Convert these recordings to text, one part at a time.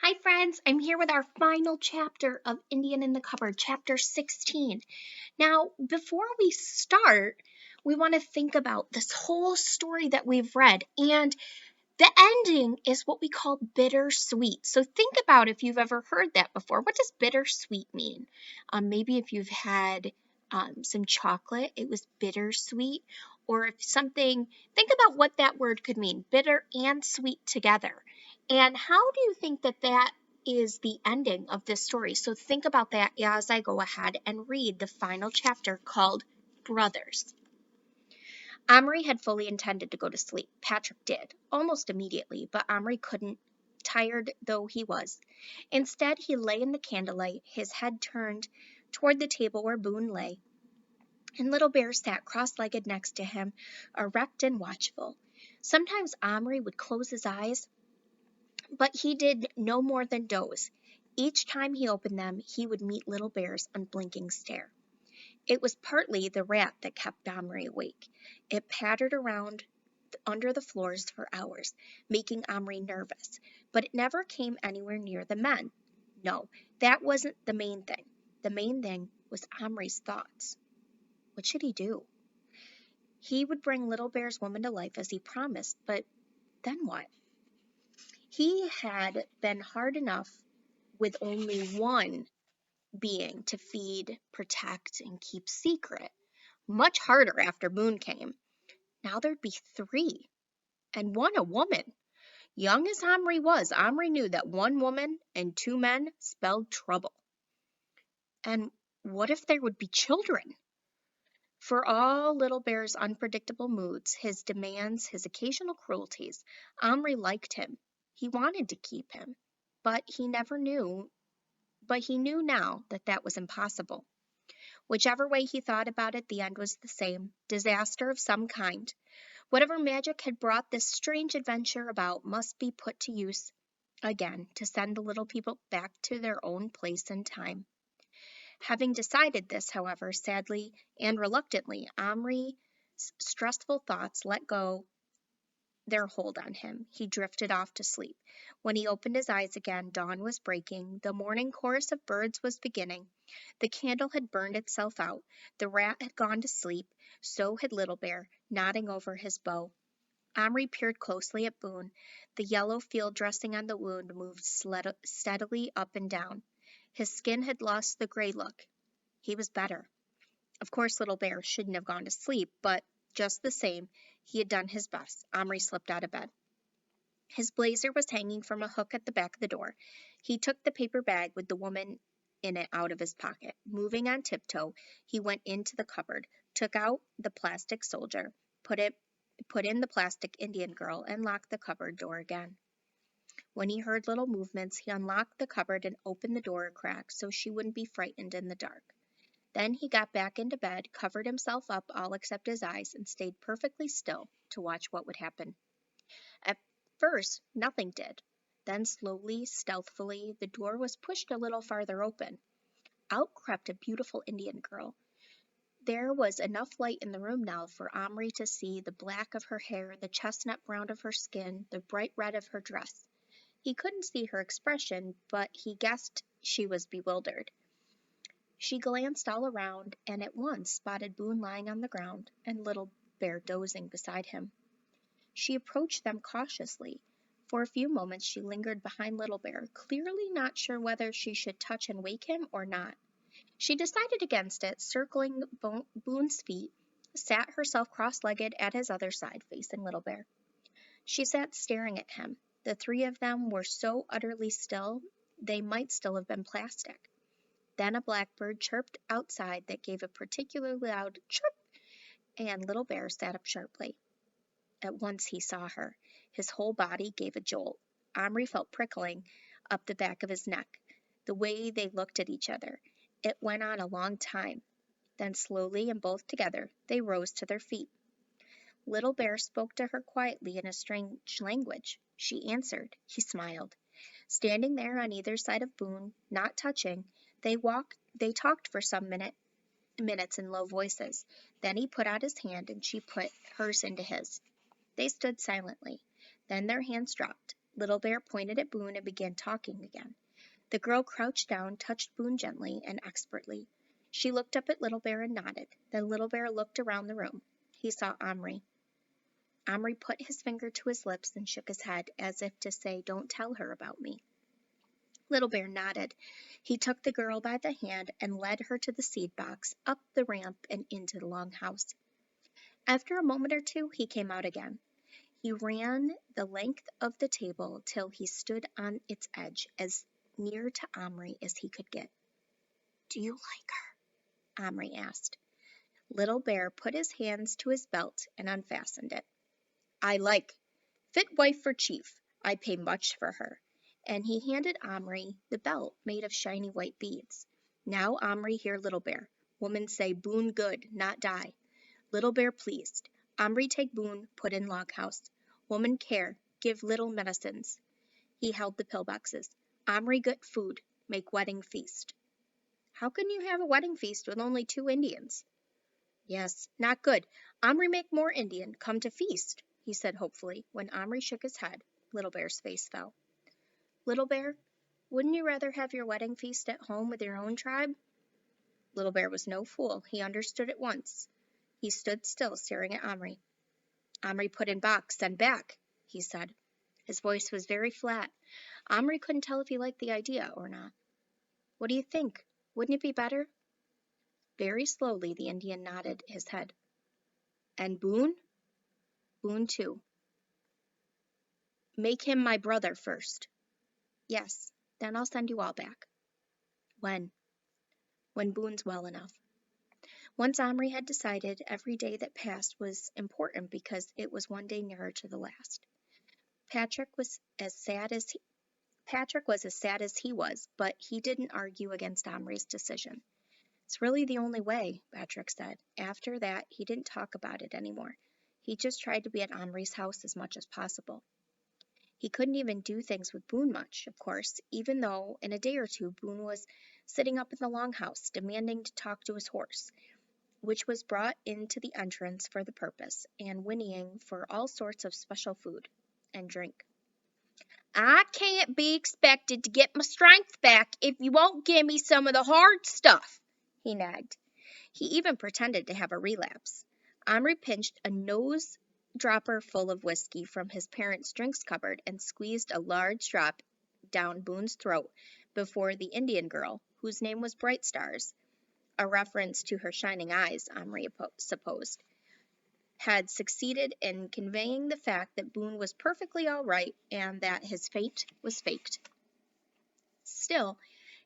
Hi, friends. I'm here with our final chapter of Indian in the Cupboard, chapter 16. Now, before we start, we want to think about this whole story that we've read, and the ending is what we call bittersweet. So, think about if you've ever heard that before. What does bittersweet mean? Maybe if you've had some chocolate, it was bittersweet. Or if something, think about what that word could mean bitter and sweet together. And how do you think that is the ending of this story? So, think about that as I go ahead and read the final chapter called Brothers. Omri had fully intended to go to sleep. Patrick did, almost immediately, but Omri couldn't, tired though he was. Instead, he lay in the candlelight, his head turned toward the table where Boone lay, and Little Bear sat cross-legged next to him, erect and watchful. Sometimes Omri would close his eyes, but he did no more than doze. Each time he opened them, he would meet Little Bear's unblinking stare. It was partly the rat that kept Omri awake. It pattered around under the floors for hours, making Omri nervous, but it never came anywhere near the men. No, that wasn't the main thing. The main thing was Omri's thoughts. What should he do? He would bring Little Bear's woman to life as he promised, but then what? He had been hard enough with only one being to feed, protect, and keep secret. Much harder after Boone came. Now there'd be three, and one a woman. Young as Omri was, Omri knew that one woman and two men spelled trouble. And what if there would be children? For all Little Bear's unpredictable moods, his demands, his occasional cruelties, Omri liked him. He wanted to keep him, but he knew now that was impossible. Whichever way he thought about it, the end was the same, disaster of some kind. Whatever magic had brought this strange adventure about must be put to use again to send the little people back to their own place and time. Having decided this, however, sadly and reluctantly, Omri's stressful thoughts let go their hold on him. He drifted off to sleep. When he opened his eyes again, dawn was breaking. The morning chorus of birds was beginning. The candle had burned itself out. The rat had gone to sleep. So had Little Bear, nodding over his bow. Omri peered closely at Boone. The yellow field dressing on the wound moved steadily up and down. His skin had lost the gray look. He was better. Of course, Little Bear shouldn't have gone to sleep, but just the same, he had done his best. Omri slipped out of bed. His blazer was hanging from a hook at the back of the door. He took the paper bag with the woman in it out of his pocket. Moving on tiptoe, he went into the cupboard, took out the plastic soldier, put in the plastic Indian girl, and locked the cupboard door again. When he heard little movements, he unlocked the cupboard and opened the door a crack so she wouldn't be frightened in the dark. Then he got back into bed, covered himself up all except his eyes, and stayed perfectly still to watch what would happen. At first, nothing did. Then slowly, stealthily, the door was pushed a little farther open. Out crept a beautiful Indian girl. There was enough light in the room now for Omri to see the black of her hair, the chestnut brown of her skin, the bright red of her dress. He couldn't see her expression, but he guessed she was bewildered. She glanced all around and at once spotted Boone lying on the ground and Little Bear dozing beside him. She approached them cautiously. For a few moments she lingered behind Little Bear, clearly not sure whether she should touch and wake him or not. She decided against it, circling Boone's feet, sat herself cross-legged at his other side, facing Little Bear. She sat staring at him. The three of them were so utterly still, they might still have been plastic. Then a blackbird chirped outside that gave a particularly loud chirp, and Little Bear sat up sharply. At once he saw her. His whole body gave a jolt. Omri felt prickling up the back of his neck, the way they looked at each other. It went on a long time. Then slowly and both together, they rose to their feet. Little Bear spoke to her quietly in a strange language. She answered. He smiled. Standing there on either side of Boone, not touching, they talked for some minutes in low voices. Then he put out his hand and she put hers into his. They stood silently. Then their hands dropped. Little Bear pointed at Boone and began talking again. The girl crouched down, touched Boone gently and expertly. She looked up at Little Bear and nodded. Then Little Bear looked around the room. He saw Omri. Omri put his finger to his lips and shook his head, as if to say, "Don't tell her about me." Little Bear nodded. He took the girl by the hand and led her to the seed box, up the ramp, and into the long house. After a moment or two, he came out again. He ran the length of the table till he stood on its edge, as near to Omri as he could get. "Do you like her?" Omri asked. Little Bear put his hands to his belt and unfastened it. "I like. Fit wife for chief. I pay much for her." And he handed Omri the belt made of shiny white beads. "Now, Omri, hear Little Bear. Woman say Boone good, not die." Little Bear pleased. Omri take Boone, put in log house. Woman care, give little medicines. He held the pillboxes. Omri get food, make wedding feast. "How can you have a wedding feast with only 2 Indians?" "Yes, not good. Omri make more Indian, come to feast," he said hopefully. When Omri shook his head, Little Bear's face fell. "Little Bear, wouldn't you rather have your wedding feast at home with your own tribe?" Little Bear was no fool. He understood at once. He stood still, staring at Omri. "Omri put in box, send back," he said. His voice was very flat. Omri couldn't tell if he liked the idea or not. "What do you think? Wouldn't it be better?" Very slowly the Indian nodded his head. "And Boone?" "Boone, too." "Make him my brother first." "Yes, then I'll send you all back." "When?" "When Boone's well enough." Once Omri had decided, every day that passed was important because it was one day nearer to the last. Patrick was as sad as he was, but he didn't argue against Omri's decision. "It's really the only way," Patrick said. After that, he didn't talk about it anymore. He just tried to be at Omri's house as much as possible. He couldn't even do things with Boone much, of course, even though in a day or two Boone was sitting up in the longhouse, demanding to talk to his horse, which was brought into the entrance for the purpose, and whinnying for all sorts of special food and drink. "I can't be expected to get my strength back if you won't give me some of the hard stuff," he nagged. He even pretended to have a relapse. Omri pinched a nose dropper full of whiskey from his parents' drinks cupboard and squeezed a large drop down Boone's throat before the Indian girl, whose name was Bright Stars, a reference to her shining eyes, Omri supposed, had succeeded in conveying the fact that Boone was perfectly all right and that his faint was faked. Still,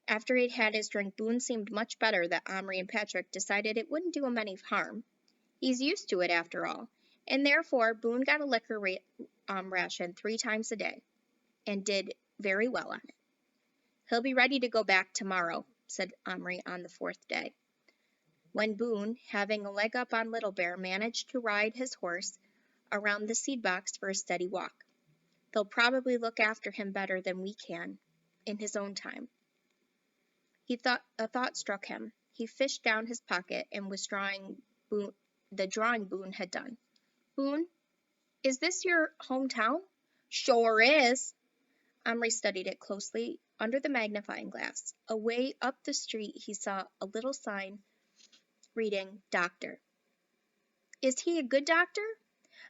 after he'd had his drink, Boone seemed much better that Omri and Patrick decided it wouldn't do him any harm. He's used to it after all, and therefore Boone got a liquor ration 3 times a day, and did very well on it. "He'll be ready to go back tomorrow," said Omri on the 4th day. When Boone, having a leg up on Little Bear, managed to ride his horse around the seed box for a steady walk. "They'll probably look after him better than we can, in his own time." A thought struck him. He fished down his pocket and was drawing Boone had done. "Boone, is this your hometown?" "Sure is." Omri studied it closely under the magnifying glass. Away up the street he saw a little sign reading, "Doctor." "Is he a good doctor?"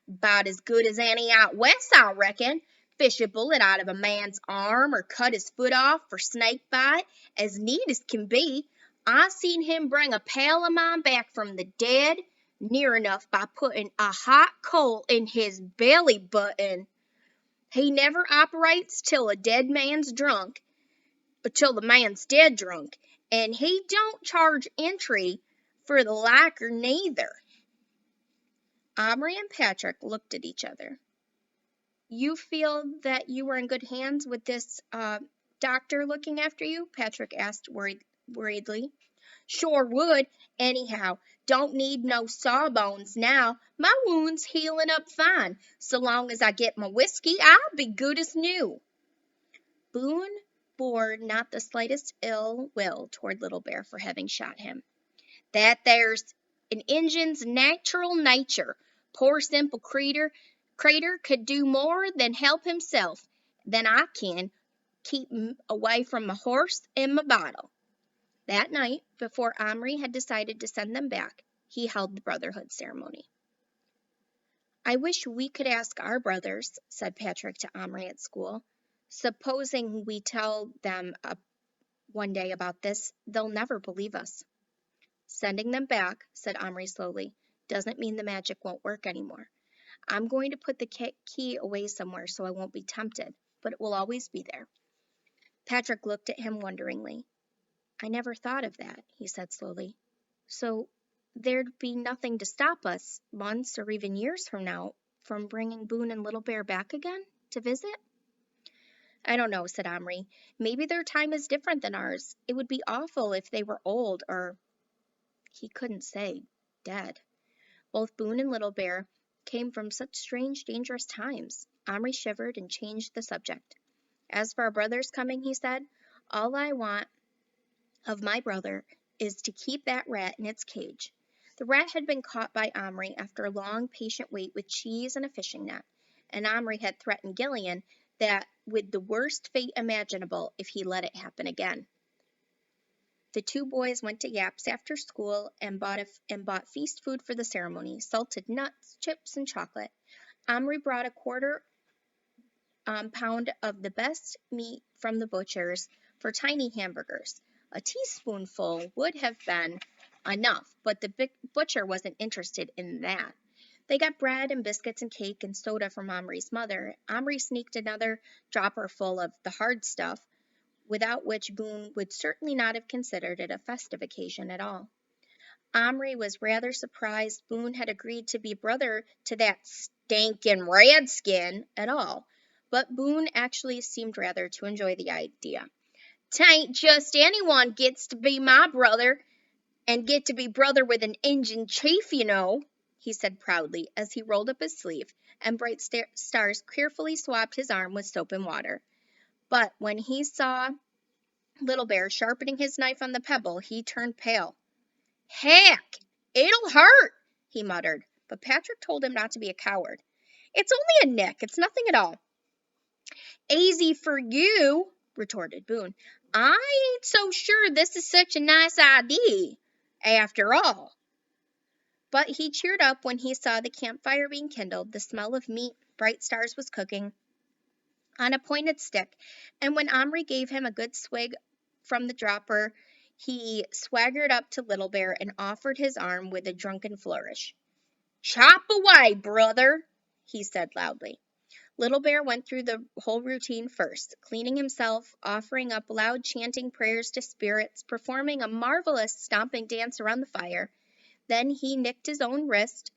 "'Bout as good as any out west, I reckon. Fish a bullet out of a man's arm or cut his foot off for snake bite, as neat as can be. I seen him bring a pal of mine back from the dead, near enough by putting a hot coal in his belly button. He never operates till the man's dead drunk, and he don't charge entry for the liquor neither." Omri and Patrick looked at each other. "You feel that you were in good hands with this doctor looking after you?" Patrick asked worriedly. "Sure would. Anyhow, don't need no sawbones now. My wound's healing up fine. So long as I get my whiskey, I'll be good as new." Boone bore not the slightest ill will toward Little Bear for having shot him. "That there's an Injun's natural nature. Poor simple creetur could do more than help himself, than I can keep away from my horse and my bottle." That night, before Omri had decided to send them back, he held the brotherhood ceremony. "I wish we could ask our brothers," said Patrick to Omri at school. "Supposing we tell them one day about this, they'll never believe us." "Sending them back," said Omri slowly, "doesn't mean the magic won't work anymore. I'm going to put the key away somewhere so I won't be tempted, but it will always be there." Patrick looked at him wonderingly. "I never thought of that," he said slowly. "So there'd be nothing to stop us, months or even years from now, from bringing Boone and Little Bear back again to visit?" "I don't know," said Omri. "Maybe their time is different than ours. It would be awful if they were old or," he couldn't say, "dead." Both Boone and Little Bear came from such strange, dangerous times. Omri shivered and changed the subject. "As for our brothers coming," he said, "all I want of my brother is to keep that rat in its cage." The rat had been caught by Omri after a long, patient wait with cheese and a fishing net, and Omri had threatened Gillian that with the worst fate imaginable if he let it happen again. The two boys went to Yap's after school and bought feast food for the ceremony: salted nuts, chips, and chocolate. Omri brought a quarter pound of the best meat from the butcher's for tiny hamburgers. A teaspoonful would have been enough, but the butcher wasn't interested in that. They got bread and biscuits and cake and soda from Omri's mother. Omri sneaked another dropper full of the hard stuff, without which Boone would certainly not have considered it a festive occasion at all. Omri was rather surprised Boone had agreed to be brother to that stinkin' redskin at all, but Boone actually seemed rather to enjoy the idea. "'Tain't just anyone gets to be my brother and get to be brother with an Injun chief, you know," he said proudly as he rolled up his sleeve and Bright Stars carefully swabbed his arm with soap and water. But when he saw Little Bear sharpening his knife on the pebble, he turned pale. "Heck, it'll hurt," he muttered, but Patrick told him not to be a coward. "It's only a nick, it's nothing at all." "Easy for you," retorted Boone. "I ain't so sure this is such a nice idea, after all." But he cheered up when he saw the campfire being kindled, the smell of meat Bright Stars was cooking on a pointed stick, and when Omri gave him a good swig from the dropper, he swaggered up to Little Bear and offered his arm with a drunken flourish. "Chop away, brother," he said loudly. Little Bear went through the whole routine first, cleaning himself, offering up loud chanting prayers to spirits, performing a marvelous stomping dance around the fire. Then he nicked his own wrist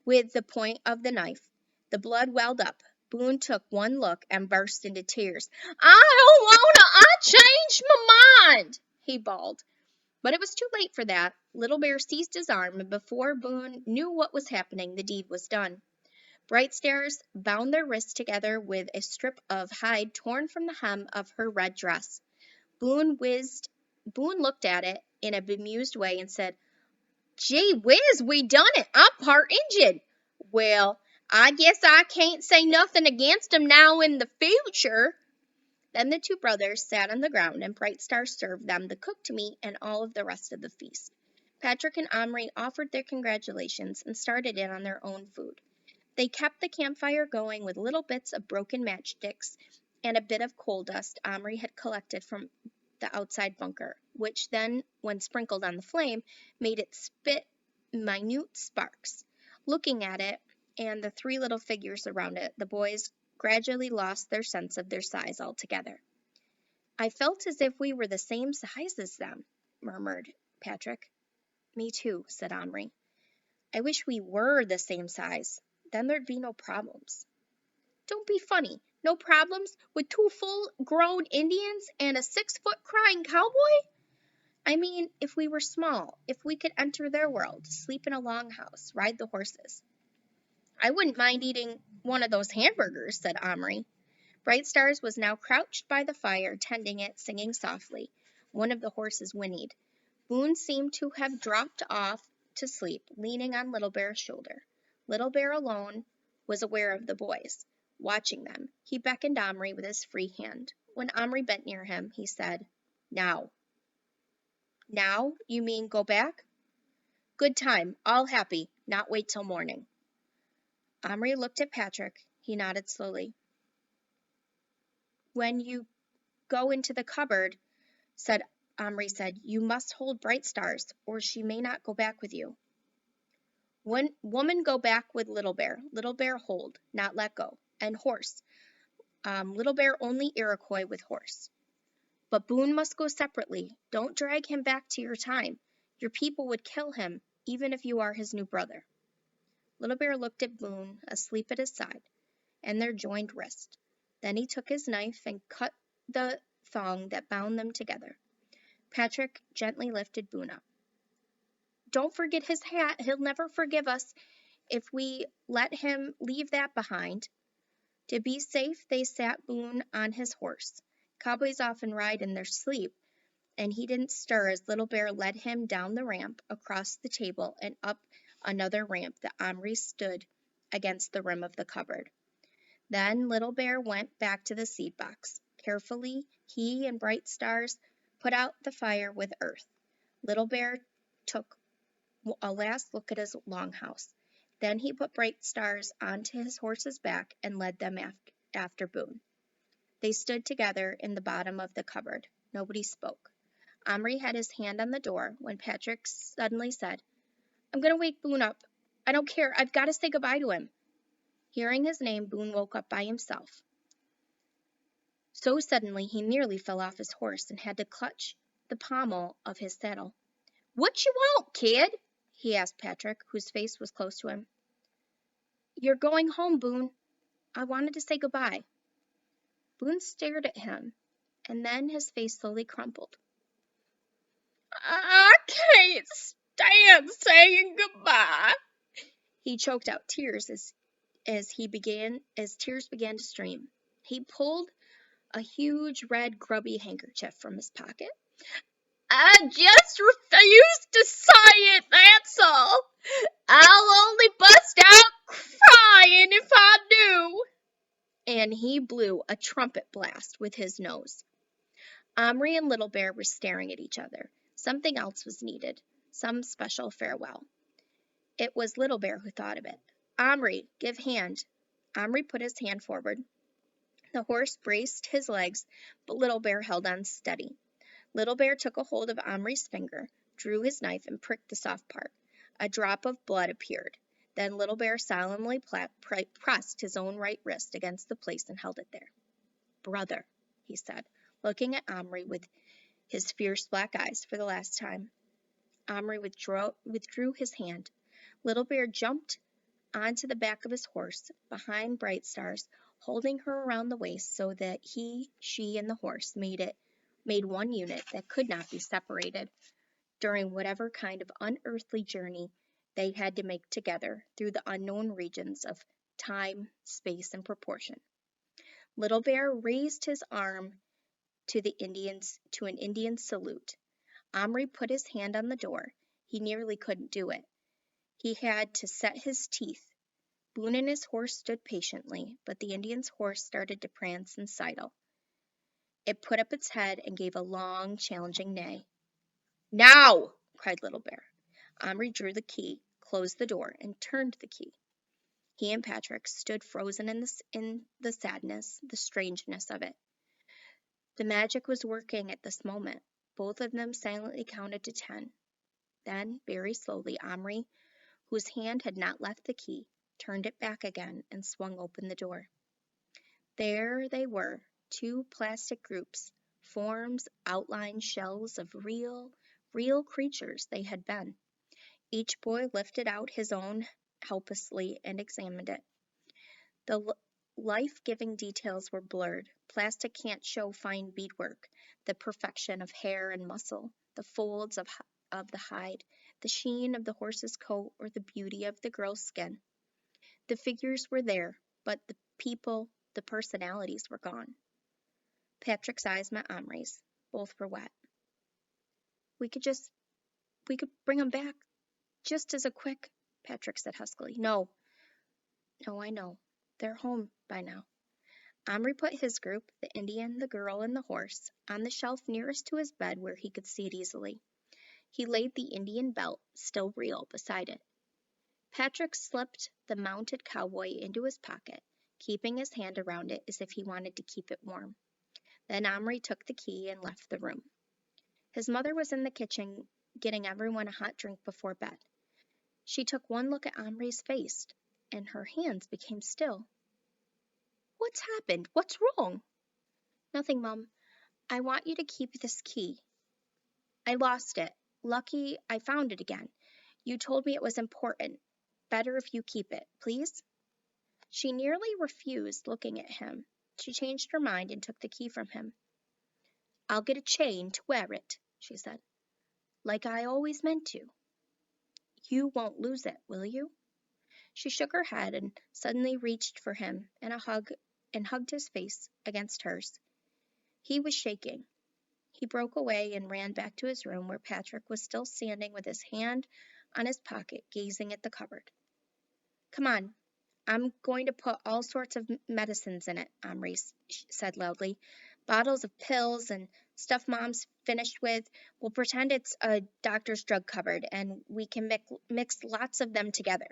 with the point of the knife. The blood welled up. Boone took one look and burst into tears. I changed my mind," he bawled. But it was too late for that. Little Bear seized his arm, and before Boone knew what was happening, the deed was done. Bright Stars bound their wrists together with a strip of hide torn from the hem of her red dress. Boone looked at it in a bemused way and said, "Gee whiz, we done it. I'm part Injun. Well, I guess I can't say nothing against 'em now in the future." Then the two brothers sat on the ground, and Bright Star served them the cooked meat and all of the rest of the feast. Patrick and Omri offered their congratulations and started in on their own food. They kept the campfire going with little bits of broken matchsticks and a bit of coal dust Omri had collected from the outside bunker, which then, when sprinkled on the flame, made it spit minute sparks. Looking at it and the three little figures around it, the boys gradually lost their sense of their size altogether. "I felt as if we were the same size as them," murmured Patrick. "Me too," said Omri. "I wish we were the same size. Then there'd be no problems." "Don't be funny. No problems with two full-grown Indians and a 6-foot crying cowboy?" "I mean, if we were small, if we could enter their world, sleep in a longhouse, ride the horses." "I wouldn't mind eating one of those hamburgers," said Omri. Bright Stars was now crouched by the fire, tending it, singing softly. One of the horses whinnied. Boone seemed to have dropped off to sleep, leaning on Little Bear's shoulder. Little Bear alone was aware of the boys. Watching them, he beckoned Omri with his free hand. When Omri bent near him, he said, Now. Now? You mean go back? Good time, all happy, not wait till morning. Omri looked at Patrick. He nodded slowly. When you go into the cupboard, Omri said, you must hold Bright Stars, or she may not go back with you. Woman go back with Little Bear. Little Bear hold, not let go. And horse. Little Bear only Iroquois with horse. But Boone must go separately. Don't drag him back to your time. Your people would kill him, even if you are his new brother. Little Bear looked at Boone, asleep at his side, and their joined wrist. Then he took his knife and cut the thong that bound them together. Patrick gently lifted Boone up. Don't forget his hat. He'll never forgive us if we let him leave that behind. To be safe, they sat Boone on his horse. Cowboys often ride in their sleep, and he didn't stir as Little Bear led him down the ramp, across the table, and up another ramp that Omri stood against the rim of the cupboard. Then Little Bear went back to the seed box. Carefully, he and Bright Stars put out the fire with earth. Little Bear took a last look at his longhouse. Then he put Bright Stars onto his horse's back and led them after Boone. They stood together in the bottom of the cupboard. Nobody spoke. Omri had his hand on the door when Patrick suddenly said, I'm going to wake Boone up. I don't care. I've got to say goodbye to him. Hearing his name, Boone woke up by himself. So suddenly he nearly fell off his horse and had to clutch the pommel of his saddle. What you want, kid? He asked Patrick, whose face was close to him. You're going home, Boone. I wanted to say goodbye. Boone stared at him, and then his face slowly crumpled. I can't stand saying goodbye. He choked out tears as tears began to stream. He pulled a huge red grubby handkerchief from his pocket. I just refuse to say it, that's all. I'll only bust out crying if I do. And he blew a trumpet blast with his nose. Omri and Little Bear were staring at each other. Something else was needed, some special farewell. It was Little Bear who thought of it. Omri, give hand. Omri put his hand forward. The horse braced his legs, but Little Bear held on steady. Little Bear took a hold of Omri's finger, drew his knife, and pricked the soft part. A drop of blood appeared. Then Little Bear solemnly pressed his own right wrist against the place and held it there. Brother, he said, looking at Omri with his fierce black eyes for the last time. Omri withdrew his hand. Little Bear jumped onto the back of his horse, behind Bright Stars, holding her around the waist so that she, and the horse made one unit that could not be separated during whatever kind of unearthly journey they had to make together through the unknown regions of time, space, and proportion. Little Bear raised his arm to an Indian salute. Omri put his hand on the door. He nearly couldn't do it. He had to set his teeth. Boone and his horse stood patiently, but the Indian's horse started to prance and sidle. It put up its head and gave a long, challenging neigh. Now! Cried Little Bear. Omri drew the key, closed the door, and turned the key. He and Patrick stood frozen in the sadness, the strangeness of it. The magic was working at this moment. Both of them silently counted to 10. Then, very slowly, Omri, whose hand had not left the key, turned it back again and swung open the door. There they were, two plastic groups, forms, outlined shells of real creatures they had been. Each boy lifted out his own helplessly and examined it. The life-giving details were blurred. Plastic can't show fine beadwork, the perfection of hair and muscle, the folds of the hide, the sheen of the horse's coat, or the beauty of the girl's skin. The figures were there, but the people, the personalities were gone. Patrick's eyes met Omri's. Both were wet. We could bring them back just as a quick, Patrick said huskily. No, I know. They're home by now. Omri put his group, the Indian, the girl, and the horse, on the shelf nearest to his bed where he could see it easily. He laid the Indian belt, still real, beside it. Patrick slipped the mounted cowboy into his pocket, keeping his hand around it as if he wanted to keep it warm. Then Omri took the key and left the room. His mother was in the kitchen getting everyone a hot drink before bed. She took one look at Omri's face, and her hands became still. What's happened? What's wrong? Nothing, Mum. I want you to keep this key. I lost it. Lucky I found it again. You told me it was important. Better if you keep it, please? She nearly refused looking at him. She changed her mind and took the key from him. I'll get a chain to wear it, she said, like I always meant to. You won't lose it, will you? She shook her head and suddenly reached for him and hugged his face against hers. He was shaking. He broke away and ran back to his room where Patrick was still standing with his hand on his pocket, gazing at the cupboard. Come on, I'm going to put all sorts of medicines in it, Omri said loudly. Bottles of pills and stuff Mom's finished with. We'll pretend it's a doctor's drug cupboard, and we can mix lots of them together.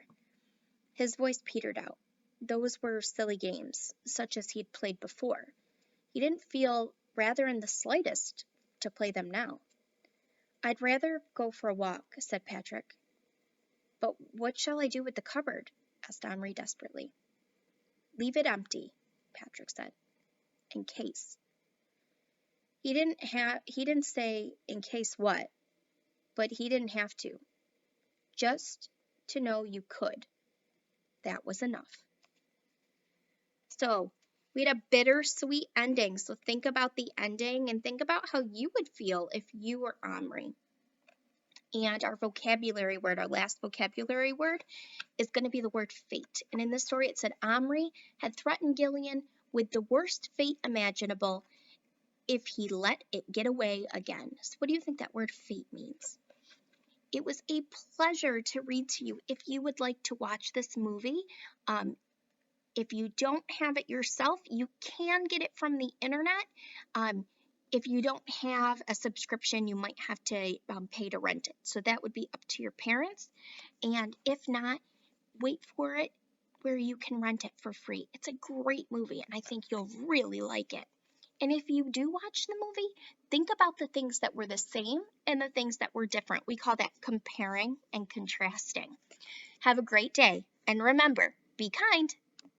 His voice petered out. Those were silly games, such as he'd played before. He didn't feel rather in the slightest to play them now. I'd rather go for a walk, said Patrick. But what shall I do with the cupboard? Asked Omri desperately. Leave it empty, Patrick said. In case. He didn't say in case what, but he didn't have to. Just to know you could. That was enough. So, we had a bittersweet ending. So think about the ending and think about how you would feel if you were Omri. And our vocabulary word, our last vocabulary word, is going to be the word fate. And in this story, it said Omri had threatened Gillian with the worst fate imaginable if he let it get away again. So what do you think that word fate means? It was a pleasure to read to you. If you would like to watch this movie, if you don't have it yourself, you can get it from the internet. If you don't have a subscription, you might have to pay to rent it. So that would be up to your parents. And if not, wait for it where you can rent it for free. It's a great movie, and I think you'll really like it. And if you do watch the movie, think about the things that were the same and the things that were different. We call that comparing and contrasting. Have a great day, and remember, be kind.